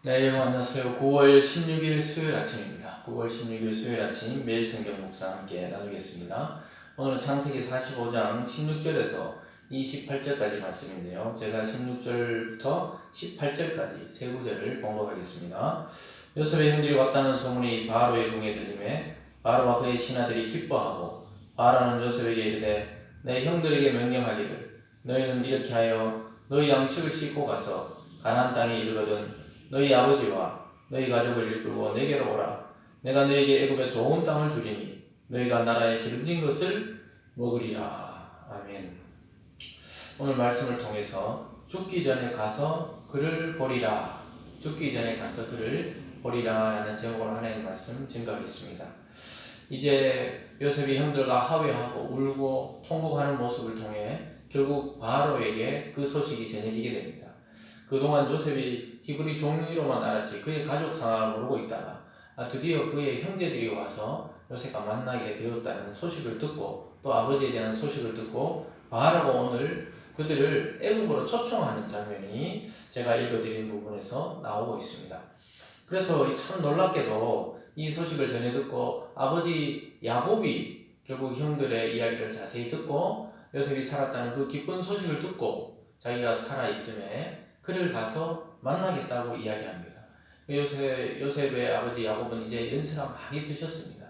네, 여러분 안녕하세요. 9월 16일 수요일 아침입니다. 9월 16일 수요일 아침 매일 성경 묵상 함께 나누겠습니다. 오늘은 창세기 45장 16절에서 28절까지 말씀인데요. 제가 16절부터 18절까지 세 구절을 봉독하겠습니다. 요셉의 형들이 왔다는 소문이 바로의 궁에 들림에 바로와 그의 신하들이 기뻐하고 바로는 요셉에게 이르되 내 형들에게 명령하기를 너희는 이렇게 하여 너희 양식을 싣고 가서 가나안 땅에 이르거든 너희 아버지와 너희 가족을 이끌고 내게로 오라. 내가 너희에게 애굽의 좋은 땅을 주리니 너희가 나라의 기름진 것을 먹으리라. 아멘. 오늘 말씀을 통해서 죽기 전에 가서 그를 보리라. 죽기 전에 가서 그를 보리라 라는 제목으로 하나님 말씀 증거하겠습니다. 이제 요셉이 형들과 화해하고 울고 통곡하는 모습을 통해 결국 바로에게 그 소식이 전해지게 됩니다. 그동안 요셉이 히브리 종이로만 알았지 그의 가족 상황을 모르고 있다가 드디어 그의 형제들이 와서 요셉과 만나게 되었다는 소식을 듣고 또 아버지에 대한 소식을 듣고 바로가 오늘 그들을 애굽으로 초청하는 장면이 제가 읽어드린 부분에서 나오고 있습니다. 그래서 참 놀랍게도 이 소식을 전해 듣고 아버지 야곱이 결국 형들의 이야기를 자세히 듣고 요셉이 살았다는 그 기쁜 소식을 듣고 자기가 살아있음에 그를 가서 만나겠다고 이야기합니다. 요셉의 아버지 야곱은 이제 연세가 많이 드셨습니다.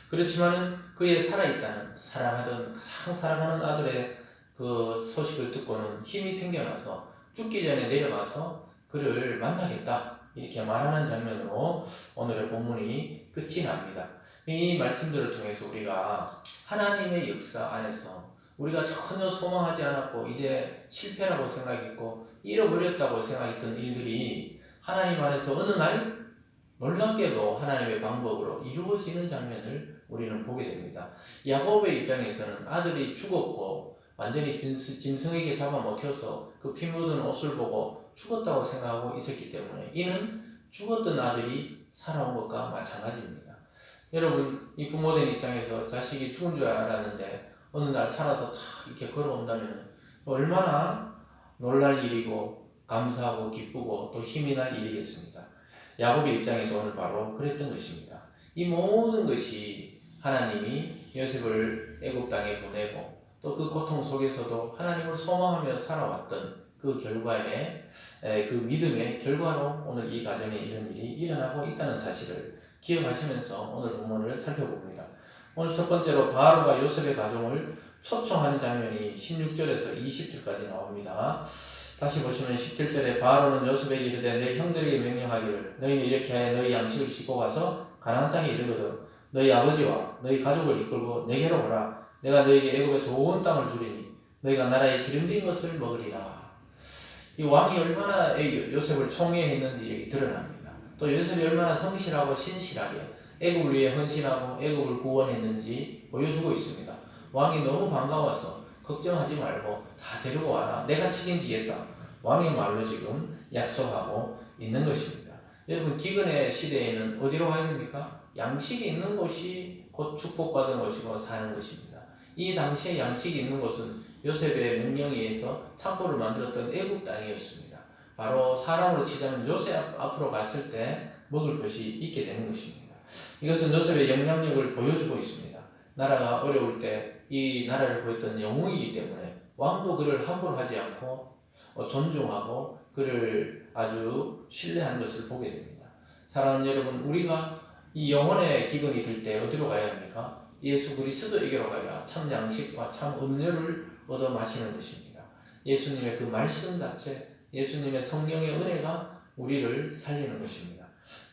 그렇지만은 그의 살아있다는 가장 사랑하는 아들의 그 소식을 듣고는 힘이 생겨나서 죽기 전에 내려가서 그를 만나겠다 이렇게 말하는 장면으로 오늘의 본문이 끝이 납니다. 이 말씀들을 통해서 우리가 하나님의 역사 안에서 우리가 전혀 소망하지 않았고 이제 실패라고 생각했고 잃어버렸다고 생각했던 일들이 하나님 안에서 어느 날 놀랍게도 하나님의 방법으로 이루어지는 장면을 우리는 보게 됩니다. 야곱의 입장에서는 아들이 죽었고 완전히 짐승에게 잡아먹혀서 그 피 묻은 옷을 보고 죽었다고 생각하고 있었기 때문에 이는 죽었던 아들이 살아온 것과 마찬가지입니다. 여러분, 이 부모된 입장에서 자식이 죽은 줄 알았는데 어느 날 살아서 다 이렇게 걸어온다면 얼마나 놀랄 일이고 감사하고 기쁘고 또 힘이 날 일이겠습니까? 야곱의 입장에서 오늘 바로 그랬던 것입니다. 이 모든 것이 하나님이 요셉을 애굽 땅에 보내고 또 그 고통 속에서도 하나님을 소망하며 살아왔던 그 결과의 그 믿음의 결과로 오늘 이 가정에 이런 일이 일어나고 있다는 사실을 기억하시면서 오늘 본문을 살펴봅니다. 오늘 첫 번째로 바로가 요셉의 가정을 초청하는 장면이 16절에서 20절까지 나옵니다. 다시 보시면 17절에 바로는 요셉에게 이르되 내 형들에게 명령하기를 너희는 이렇게 하여 너희 양식을 싣고 가서 가나안 땅에 이르거든 너희 아버지와 너희 가족을 이끌고 내게로 오라. 내가 너희에게 애굽의 좋은 땅을 주리니 너희가 나라의 기름진 것을 먹으리라. 이 왕이 얼마나 요셉을 총애했는지 여기 드러납니다. 또 요셉이 얼마나 성실하고 신실하게 애굽을 위해 헌신하고 애굽을 구원했는지 보여주고 있습니다. 왕이 너무 반가워서 걱정하지 말고 다 데리고 와라. 내가 책임지겠다. 왕의 말로 지금 약속하고 있는 것입니다. 여러분 기근의 시대에는 어디로 가야 됩니까? 양식이 있는 곳이 곧 축복받은 곳이고 사는 것입니다. 이 당시에 양식이 있는 곳은 요셉의 명령에 의해서 창고를 만들었던 애굽 땅이었습니다. 바로 사람으로 치자면 요셉 앞으로 갔을 때 먹을 것이 있게 되는 것입니다. 이것은 요셉의 영향력을 보여주고 있습니다. 나라가 어려울 때 이 나라를 구했던 영웅이기 때문에 왕도 그를 함부로 하지 않고 존중하고 그를 아주 신뢰한 것을 보게 됩니다. 사랑하는 여러분, 우리가 이 영혼의 기근이 들 때 어디로 가야 합니까? 예수 그리스도에게로 가야 참 양식과 참 음료를 얻어 마시는 것입니다. 예수님의 그 말씀 자체, 예수님의 성령의 은혜가 우리를 살리는 것입니다.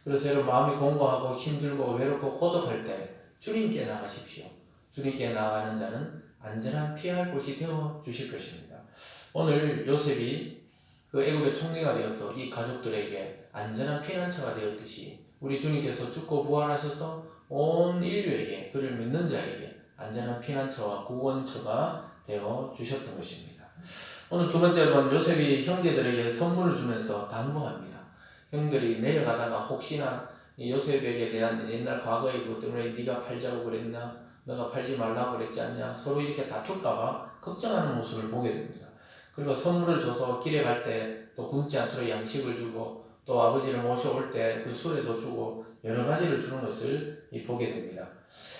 그래서 여러분 마음이 공고하고 힘들고 외롭고 고독할 때 주님께 나가십시오. 주님께 나가는 자는 안전한 피할 곳이 되어 주실 것입니다. 오늘 요셉이 그 애굽의 총리가 되어서 이 가족들에게 안전한 피난처가 되었듯이 우리 주님께서 죽고 부활하셔서 온 인류에게 그를 믿는 자에게 안전한 피난처와 구원처가 되어 주셨던 것입니다. 오늘 두 번째로는 요셉이 형제들에게 선물을 주면서 당부합니다. 형들이 내려가다가 혹시나 요셉에게 대한 옛날 과거의 것 때문에 네가 팔자고 그랬나? 너가 팔지 말라고 그랬지 않냐? 서로 이렇게 다툴까봐 걱정하는 모습을 보게 됩니다. 그리고 선물을 줘서 길에 갈 때 또 굶지 않도록 양식을 주고 또 아버지를 모셔올 때 그 수레도 주고 여러 가지를 주는 것을 보게 됩니다.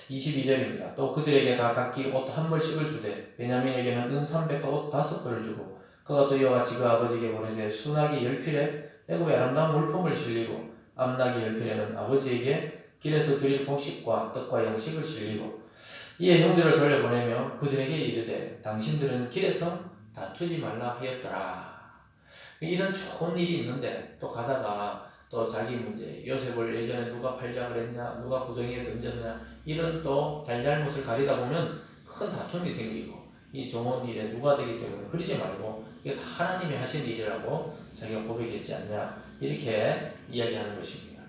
22절입니다. 또 그들에게 다 각기 옷 한 벌씩을 주되 베냐민에게는 은 300과 옷 5벌을 주고 그가 또 이와 같이 그 아버지에게 보내되 순하기 10필에 애굽의 아름다운 물품을 실리고 암나기 10필에는 아버지에게 길에서 드릴 곡식과 떡과 양식을 실리고 이에 형들을 돌려보내며 그들에게 이르되 당신들은 길에서 다투지 말라 하였더라. 이런 좋은 일이 있는데 또 가다가 또 자기 문제, 요셉을 예전에 누가 팔자 그랬냐, 누가 구덩이에 던졌냐, 이런 또 잘잘못을 가리다 보면 큰 다툼이 생기고 이 좋은 일에 누가 되기 때문에 그러지 말고 이게 다 하나님이 하신 일이라고 자기가 고백했지 않냐, 이렇게 이야기하는 것입니다.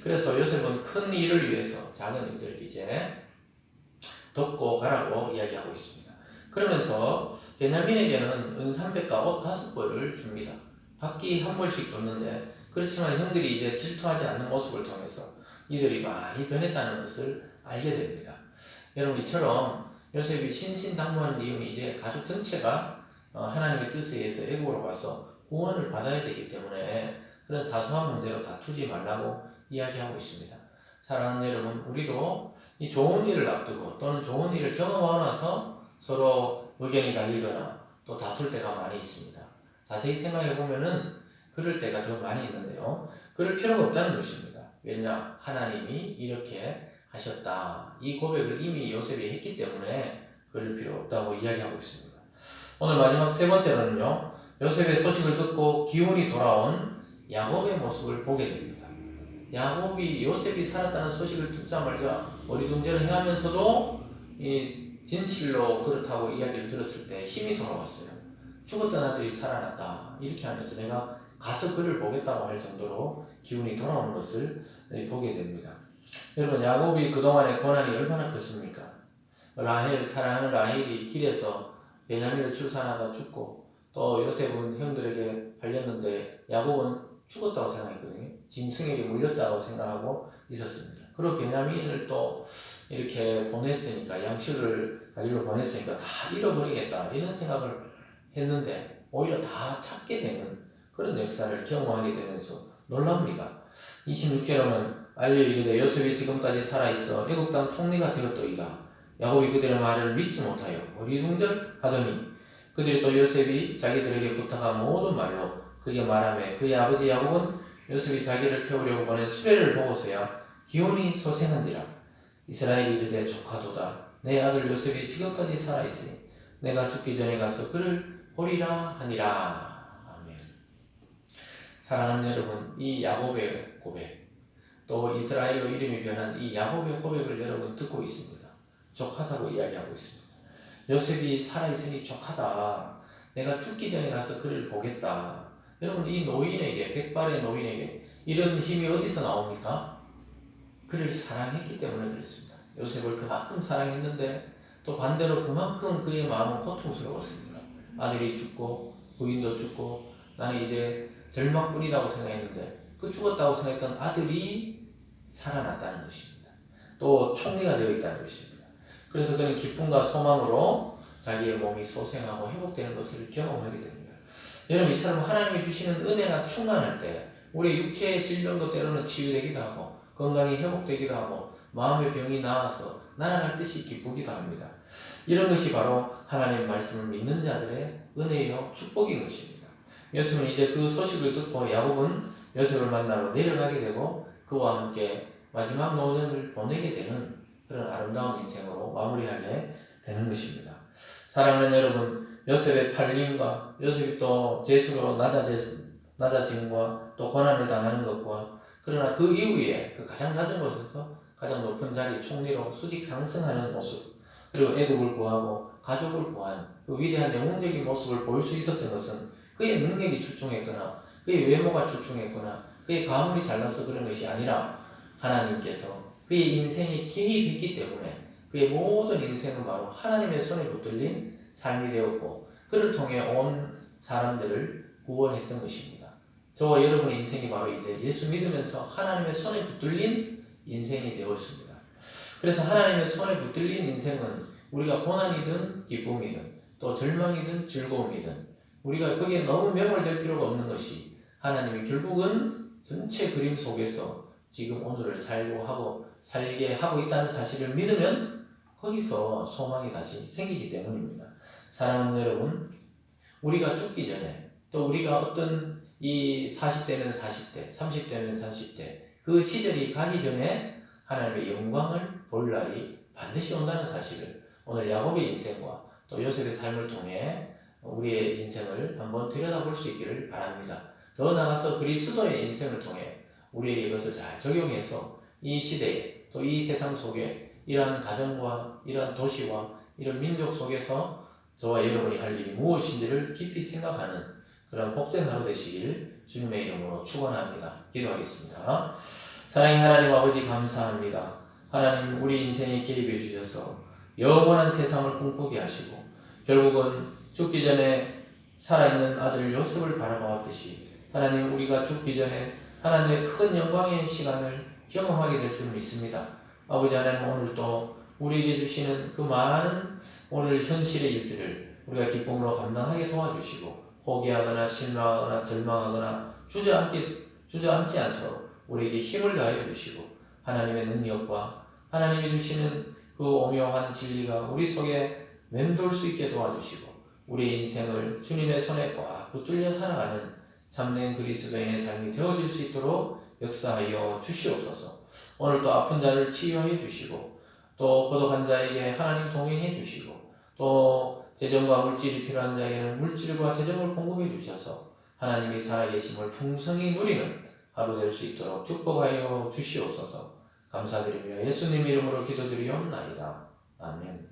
그래서 요셉은 큰 일을 위해서 작은 일들을 이제 덮고 가라고 이야기하고 있습니다. 그러면서 베냐민에게는 은 300과 옷 5벌을 줍니다. 각기 한 벌씩 줬는데 그렇지만 형들이 이제 질투하지 않는 모습을 통해서 이들이 많이 변했다는 것을 알게 됩니다. 여러분, 이처럼 요셉이 신신당부하는 이유는 이제 가족 전체가 하나님의 뜻에 의해서 애국으로 가서 구원을 받아야 되기 때문에 그런 사소한 문제로 다투지 말라고 이야기하고 있습니다. 사랑하는 여러분, 우리도 이 좋은 일을 앞두고 또는 좋은 일을 경험하고 나서 서로 의견이 갈리거나 또 다툴 때가 많이 있습니다. 자세히 생각해 보면은 그럴 때가 더 많이 있는데요. 그럴 필요가 없다는 것입니다. 왜냐? 하나님이 이렇게 하셨다. 이 고백을 이미 요셉이 했기 때문에 그럴 필요 없다고 이야기하고 있습니다. 오늘 마지막 세 번째로는요, 요셉의 소식을 듣고 기운이 돌아온 야곱의 모습을 보게 됩니다. 야곱이 요셉이 살았다는 소식을 듣자마자 어리둥절을 해하면서도 이 진실로 그렇다고 이야기를 들었을 때 힘이 돌아왔어요. 죽었던 아들이 살아났다. 이렇게 하면서 내가 가서 그를 보겠다고 할 정도로 기운이 돌아오는 것을 보게 됩니다. 여러분, 야곱이 그동안의 고난이 얼마나 컸습니까? 라헬, 사랑하는 라헬이 길에서 베냐민을 출산하다 죽고 또 요셉은 형들에게 팔렸는데 야곱은 죽었다고 생각했거든요. 짐승에게 물렸다고 생각하고 있었습니다. 그리고 베냐민을 또 이렇게 보냈으니까, 양식을 가지러 보냈으니까 다 잃어버리겠다 이런 생각을 했는데 오히려 다 찾게 되는 그런 역사를 경험하게 되면서 놀랍니다. 26절에는 알려 이르되 요셉이 지금까지 살아있어 애굽 땅 총리가 되었도이다. 야곱이 그들의 말을 믿지 못하여 어리둥절하더니 그들이 또 요셉이 자기들에게 부탁한 모든 말로 그게 말하며 그의 아버지 야곱은 요셉이 자기를 태우려고 보낸 수레를 보고서야 기운이 소생한지라. 이스라엘이 이르되 조카도다. 내 아들 요셉이 지금까지 살아있으니 내가 죽기 전에 가서 그를 보리라 하니라. 아멘. 사랑하는 여러분, 이 야곱의 고백, 또 이스라엘로 이름이 변한 이 야곱의 고백을 여러분 듣고 있습니다. 족하다고 이야기하고 있습니다. 요셉이 살아있으니 족하다. 내가 죽기 전에 가서 그를 보겠다. 여러분, 이 노인에게, 백발의 노인에게 이런 힘이 어디서 나옵니까? 그를 사랑했기 때문에 그렇습니다. 요셉을 그만큼 사랑했는데 또 반대로 그만큼 그의 마음은 고통스러웠습니다. 아들이 죽고 부인도 죽고 나는 이제 절망뿐이라고 생각했는데 그 죽었다고 생각했던 아들이 살아났다는 것입니다. 또 총리가 되어 있다는 것입니다. 그래서 그는 기쁨과 소망으로 자기의 몸이 소생하고 회복되는 것을 경험하게 됩니다. 여러분, 이처럼 하나님이 주시는 은혜가 충만할 때 우리의 육체의 질병도 때로는 치유되기도 하고 건강이 회복되기도 하고 마음의 병이 나아서 날아갈 듯이 기쁘기도 합니다. 이런 것이 바로 하나님의 말씀을 믿는 자들의 은혜요 축복인 것입니다. 요셉은 이제 그 소식을 듣고 야곱은 요셉을 만나러 내려가게 되고 그와 함께 마지막 노년을 보내게 되는 그런 아름다운 인생으로 마무리하게 되는 것입니다. 사랑하는 여러분, 요셉의 팔림과 요셉이 또 재수로 낮아짐과 또 고난을 당하는 것과 그러나 그 이후에 그 가장 낮은 곳에서 가장 높은 자리 총리로 수직 상승하는 모습, 그리고 애굽을 구하고 가족을 구한 그 위대한 영웅적인 모습을 볼 수 있었던 것은 그의 능력이 출중했거나 그의 외모가 출중했거나 그의 가문이 잘나서 그런 것이 아니라 하나님께서 그의 인생에 개입했기 때문에 그의 모든 인생은 바로 하나님의 손에 붙들린 삶이 되었고 그를 통해 온 사람들을 구원했던 것입니다. 저와 여러분의 인생이 바로 이제 예수 믿으면서 하나님의 손에 붙들린 인생이 되었습니다. 그래서 하나님의 손에 붙들린 인생은 우리가 고난이든 기쁨이든 또 절망이든 즐거움이든 우리가 거기에 너무 매몰될 필요가 없는 것이 하나님이 결국은 전체 그림 속에서 지금 오늘을 살게 하고 있다는 사실을 믿으면 거기서 소망이 다시 생기기 때문입니다. 사랑하는 여러분, 우리가 죽기 전에 또 우리가 어떤 이 40대면 40대, 30대면 30대 그 시절이 가기 전에 하나님의 영광을 볼 날이 반드시 온다는 사실을 오늘 야곱의 인생과 또 요셉의 삶을 통해 우리의 인생을 한번 들여다볼 수 있기를 바랍니다. 더 나아가서 그리스도의 인생을 통해 우리에게 이것을 잘 적용해서 이 시대에 또 이 세상 속에 이러한 가정과 이러한 도시와 이런 민족 속에서 저와 여러분이 할 일이 무엇인지를 깊이 생각하는 그런 복된 하루 되시길 주님의 이름으로 축원합니다. 기도하겠습니다. 사랑의 하나님 아버지 감사합니다. 하나님 우리 인생에 개입해 주셔서 영원한 세상을 꿈꾸게 하시고 결국은 죽기 전에 살아있는 아들 요셉을 바라보았듯이 하나님 우리가 죽기 전에 하나님의 큰 영광의 시간을 경험하게 될 줄 믿습니다. 아버지 하나님 오늘 또 우리에게 주시는 그 많은 오늘 현실의 일들을 우리가 기쁨으로 감당하게 도와주시고 포기하거나 실망하거나 절망하거나 주저앉지 않도록 우리에게 힘을 가해 주시고 하나님의 능력과 하나님이 주시는 그 오묘한 진리가 우리 속에 맴돌 수 있게 도와주시고 우리의 인생을 주님의 손에 꽉 붙들려 살아가는 참된 그리스도인의 삶이 되어질 수 있도록 역사하여 주시옵소서. 오늘 또 아픈 자를 치유하여 주시고 또 고독한 자에게 하나님 동행해 주시고 또 재정과 물질이 필요한 자에게는 물질과 재정을 공급해 주셔서 하나님이 살아계심을 풍성히 누리는 하루 될 수 있도록 축복하여 주시옵소서. 감사드리며 예수님 이름으로 기도드리옵나이다. 아멘.